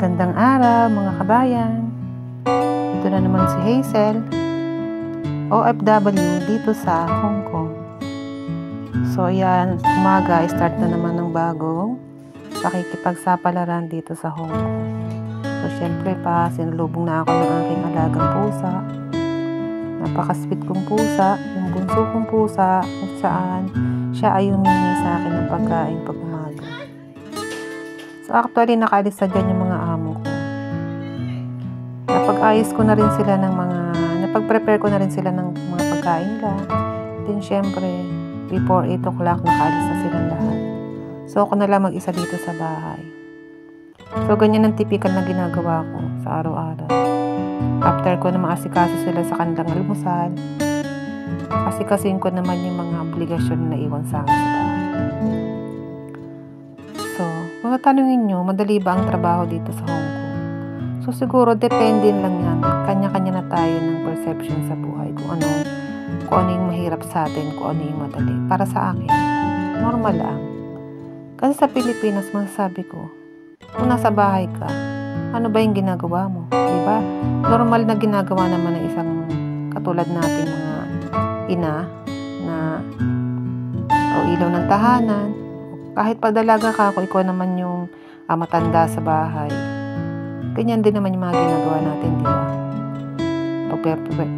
Magandang araw mga kabayan. Ito na naman si Hazel, OFW dito sa Hong Kong. So yan, umaga, start na naman ng bagong pakikipagsapalaran dito sa Hong Kong. So syempre sinalubong na ako ng aking alagang pusa. Napaka-sweet kong pusa, yung bunso kong pusa, kung saan siya ay humingi sa akin ng pagkain pag umaga. So actually, nakaalis na dyan yung mga amo ko. Napag-ayos ko na rin sila ng napag-prepare ko na rin sila ng mga pagkain nila. Then syempre, before 8 o'clock, nakaalis na silang lahat. So ako na lang mag-isa dito sa bahay. So ganyan ang typical na ginagawa ko sa araw-araw. After ko na maasikaso sila sa kanilang almusal, asikasuin ko naman yung mga obligasyon na iwan sa akin sa bahay. So, kung tatanungin nyo, madali ba ang trabaho dito sa Hong Kong? So, siguro, depende lang yan. Kanya-kanya na tayo ng perception sa buhay. Kung ano yung mahirap sa atin, kung ano yung madali. Para sa akin, normal lang. Kasi sa Pilipinas, masasabi ko, kung nasa bahay ka, ano ba yung ginagawa mo? Diba? Normal na ginagawa naman ng isang katulad nating mga ina na ilaw ng tahanan. Kahit pagdalaga ka, kung ikaw naman yung matanda sa bahay, ganyan din naman yung mga ginagawa natin, di ba?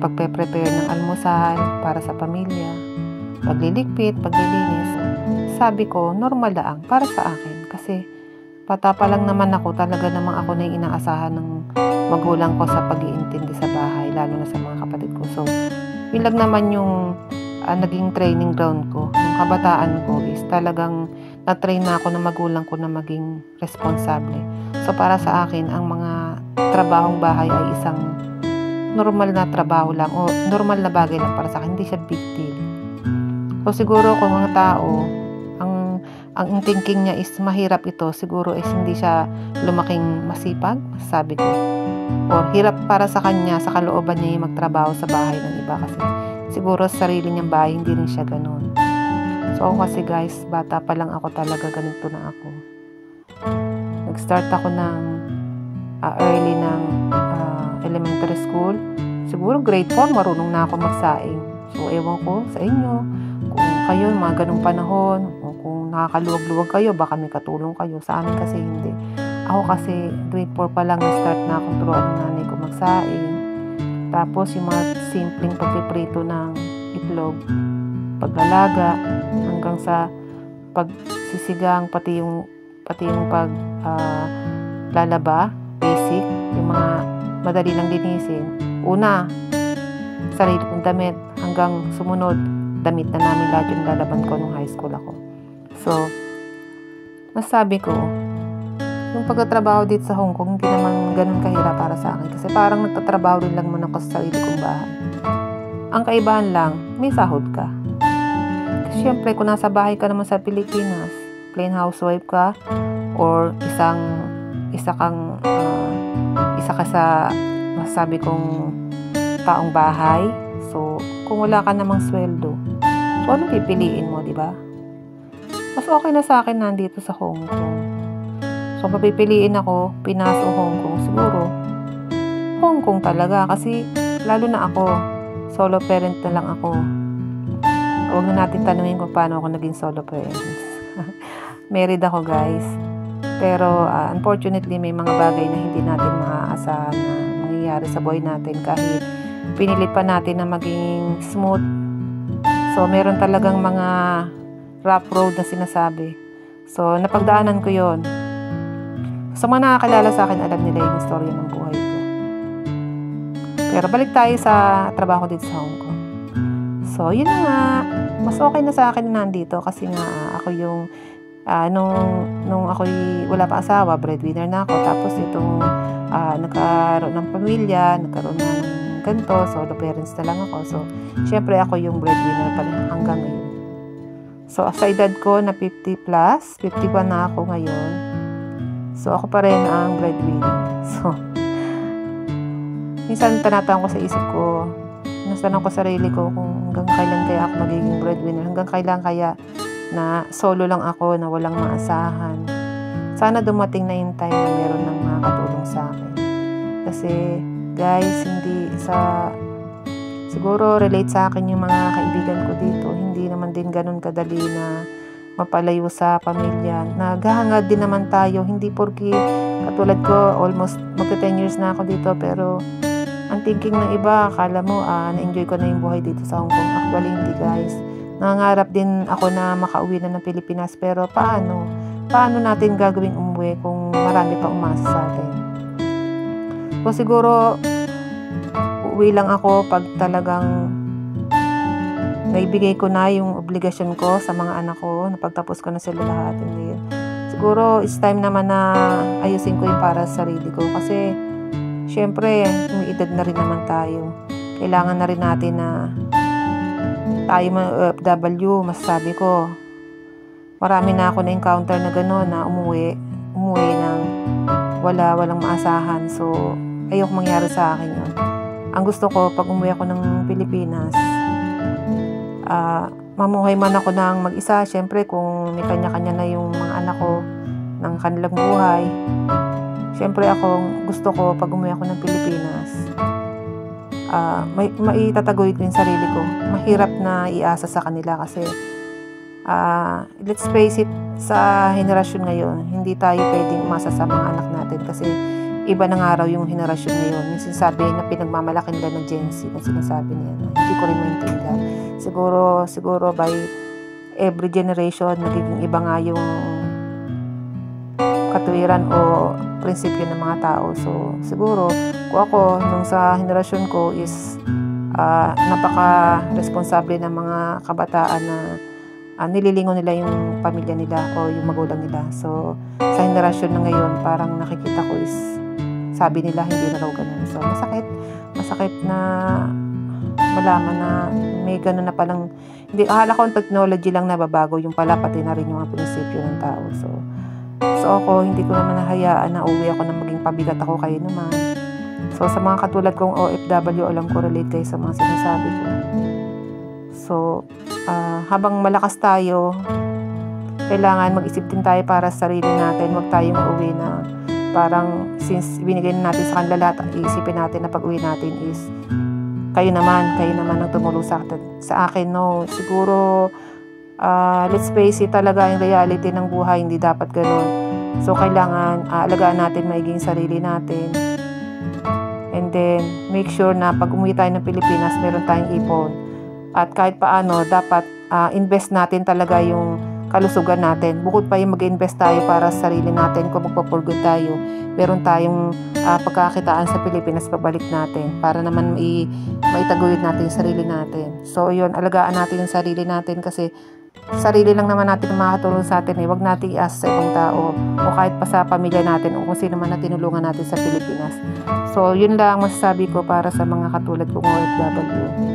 Pagpe-prepare ng almusal para sa pamilya, pagliligpit, paglilinis. Sabi ko, normal lang para sa akin. Kasi bata pa lang naman ako, talaga namang ako na yung inaasahan ng magulang ko sa pag-iintindi sa bahay, lalo na sa mga kapatid ko. So, yun lang naman yung naging training ground ko. Yung kabataan ko is talagang na-train na ako ng magulang ko na maging responsable. So, para sa akin, ang mga trabahong bahay ay isang normal na trabaho lang o normal na bagay lang para sa akin. Hindi siya big deal. So, siguro kung mga tao, ang thinking niya is mahirap ito, siguro is hindi siya lumaking masipag, sabi ko. Or hirap para sa kanya, sa kalooban niya yung magtrabaho sa bahay ng iba kasi siguro sa sarili niyang bahay, hindi rin siya ganun. So ako kasi guys, bata pa lang ako talaga, ganito na ako. Nag-start ako ng early ng elementary school. Siguro grade 4, marunong na ako magsaing. So ewan ko sa inyo, kung kayo mga ganung panahon, o kung nakakaluwag-luwag kayo, baka may katulong kayo. Sa amin kasi hindi. Ako kasi grade 4 pa lang na-start na akong turuan ng nanay ko magsaing. Tapos yung mga simpleng pagpiprito ng itlog, paglalaga, hanggang sa pagsisigang, pati yung lalaba, basic, yung mga madali lang linisin. Una, sarili kong damit, hanggang sumunod, damit na namin lahat yung lalaban ko nung high school ako. So, masabi ko, yung pagtatrabaho dito sa Hong Kong, hindi naman ganun kahirap para sa akin. Kasi parang nagtatrabaho rin lang muna ako sa sarili kong bahay. Ang kaibahan lang, may sahod ka. Kasi syempre, kung nasa bahay ka naman sa Pilipinas, plain housewife ka, or isa ka sa, masasabi kong taong bahay. So, kung wala ka namang sweldo, so ano pipiliin mo, di ba? Mas okay na sa akin nandito sa Hong Kong. So, papipiliin ako, Pinas o Hong Kong, siguro Hong Kong talaga. Kasi, lalo na ako, solo parent na lang ako. Huwag na natin tanungin kung paano ako naging solo parent. Married ako, guys. Pero, unfortunately, may mga bagay na hindi natin maaasahan na mangyayari sa buhay natin kahit pinilit pa natin na maging smooth. So, meron talagang mga rough road na sinasabi. So, napagdaanan ko yon. Sa mga nakakilala sa akin, alam nila yung istorya ng buhay ko. Pero balik tayo sa trabaho dito sa Hong Kong. So, yun nga. Mas okay na sa akin na nandito kasi nga ako yung nung ako'y wala pa asawa, breadwinner na ako. Tapos itong nagkaroon ng pamilya, nagkaroon na ng ganito, solo parents na lang ako. So, syempre ako yung breadwinner pa rin hanggang ngayon. So, sa edad ko na 50 plus, 51 na ako ngayon. So, ako pa rin ang breadwinner. So, minsan tinatanong ko sa isip ko, nasanang ko sarili ko kung hanggang kailan kaya ako magiging breadwinner, hanggang kailan kaya na solo lang ako, na walang maasahan. Sana dumating na yung time na meron ng mga katulong sa akin. Kasi guys, siguro relate sa akin yung mga kaibigan ko dito, hindi naman din ganun kadali na mapalayo sa pamilya. Naghahangad din naman tayo, hindi porki katulad ko, almost magta 10 years na ako dito, pero ang thinking ng iba, akala mo na-enjoy ko na yung buhay dito sa Hong Kong. Actually hindi guys, nangangarap din ako na makauwi na ng Pilipinas, pero paano natin gagawing umuwi kung marami pa umasa sa atin? So siguro uuwi lang ako pag talagang naibigay ko na yung obligasyon ko sa mga anak ko, napagtapos ko na sila lahat. Hindi. Siguro it's time naman na ayusin ko yung para sa sarili ko, kasi syempre may edad na rin naman tayo. Kailangan na rin natin na tayo mga OFW, masasabi ko marami na ako na encounter na gano'n, na umuwi ng walang maasahan. So ayoko mangyari sa akin yun. Ang gusto ko, pag umuwi ako ng Pilipinas, mamuhay man ako ng mag-isa. Syempre kung may kanya-kanya na yung mga anak ko ng kanilang buhay, syempre gusto ko pag umuwi ako ng Pilipinas, maitataguyod ko yung sarili ko. Mahirap na iasa sa kanila kasi let's face it, sa henerasyon ngayon, hindi tayo pwedeng umasa sa mga anak natin kasi iba ng araw yung henerasyon ngayon. Yung sinasabi na pinagmamalaki nila ng Gen Z na sinasabi niya, hindi ko rin maintindihan. Siguro by every generation, nagiging iba nga yung katuwiran o prinsipyo ng mga tao. So siguro, kung ako, nung sa henerasyon ko is napaka-responsable ng mga kabataan na nililingon nila yung pamilya nila o yung magulang nila. So sa henerasyon na ngayon, parang nakikita ko is sabi nila hindi na raw ganun. So masakit na malaman na may ganun na palang, hindi, akala ko ang technology lang nababago, yung pala pati na rin yung mga prinsipyo ng tao. So ako, hindi ko naman nahayaan na uwi ako na maging pabigat ako kayo naman. So sa mga katulad kong OFW, alam ko relate kayo sa mga sinasabi ko. So habang malakas tayo, kailangan mag-isip din tayo para sa sarili natin. Huwag tayong uuwi na parang since binigay natin sa kanila lahat, iisipin natin na pag-uwi natin is kayo naman ang tumulong sa akin. No, siguro let's face it, talaga yung reality ng buhay, hindi dapat gano'n. So kailangan alagaan natin maiging sarili natin, and then make sure na pag umuwi tayo ng Pilipinas, meron tayong ipon. At kahit paano, dapat invest natin talaga yung kalusugan natin. Bukod pa yung mag-invest tayo para sa sarili natin, kung magpa-for good tayo, meron tayong pagkakitaan sa Pilipinas, pabalik natin para naman maitaguyod natin yung sarili natin. So yun, alagaan natin yung sarili natin kasi sarili lang naman natin ang makakatulong sa atin. Huwag natin i-ask sa ibang tao o kahit pa sa pamilya natin o kung sino man na tinulungan natin sa Pilipinas. So yun lang masasabi ko para sa mga katulad kong OFW.